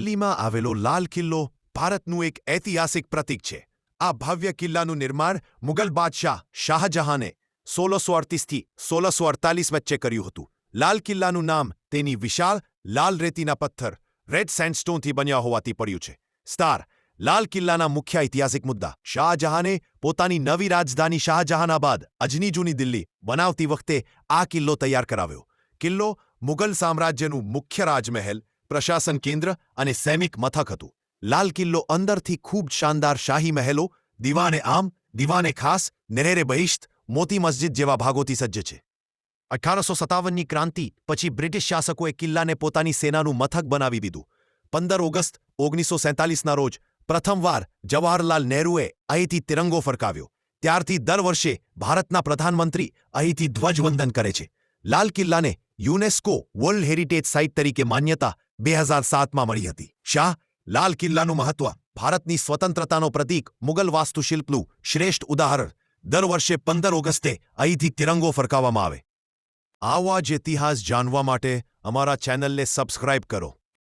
દિલ્હીમાં આવેલો લાલ કિલ્લો ભારતનું એક ઐતિહાસિક પ્રતીક છે. આ ભવ્ય કિલ્લાનું નિર્માણ મુગલ બાદશાહ શાહજહાને 1638થી 1648 વચ્ચે કર્યું હતું. લાલ કિલ્લાનું નામ તેની વિશાળ લાલ રેતીના પથ્થર રેડ સેન્ડસ્ટોનથી બન્યા હોવાથી પડ્યું છે. લાલ કિલ્લાના મુખ્ય ઐતિહાસિક મુદ્દા. શાહજહાને પોતાની નવી રાજધાની શાહજહાનાબાદ અજની જૂની દિલ્હી બનાવતી વખતે આ કિલ્લો તૈયાર કરાવ્યો. કિલ્લો મુગલ સામ્રાજ્યનું મુખ્ય રાજમહેલ, પ્રશાસન કેન્દ્ર અને સૈનિક મથક હતું. લાલ કિલ્લો અંદરથી ખૂબ શાનદાર શાહી મહેલો, દીવાને આમ, દીવાને ખાસ, નેરે બહિશ્ત, મોતી મસ્જિદ જેવા ભાગોથી સજ્જ છે. 1857ની ક્રાંતિ પછી બ્રિટિશ શાસકોએ કિલ્લાને પોતાની સેનાનું મથક બનાવી દીધું. 15 ઓગસ્ટ 1947ના રોજ પ્રથમવાર જવાહરલાલ નહેરુએ અહીંથી તિરંગો ફરકાવ્યો. ત્યારથી દર વર્ષે ભારતના પ્રધાનમંત્રી અહીંથી ધ્વજવંદન કરે છે. લાલ કિલ્લાને યુનેસ્કો વર્લ્ડ હેરિટેજ સાઇટ તરીકે માન્યતા 2007માં મળી હતી. લાલ કિલ્લાનું મહત્વ. ભારતની સ્વતંત્રતાનો પ્રતીક, મુગલ વાસ્તુશિલ્પનું શ્રેષ્ઠ ઉદાહરણ. દર વર્ષે 15 ઓગસ્ટે અહીંથી તિરંગો ફરકાવવામાં આવે. આવા જ ઇતિહાસ જાણવા માટે અમારા ચેનલને સબસ્ક્રાઇબ કરો.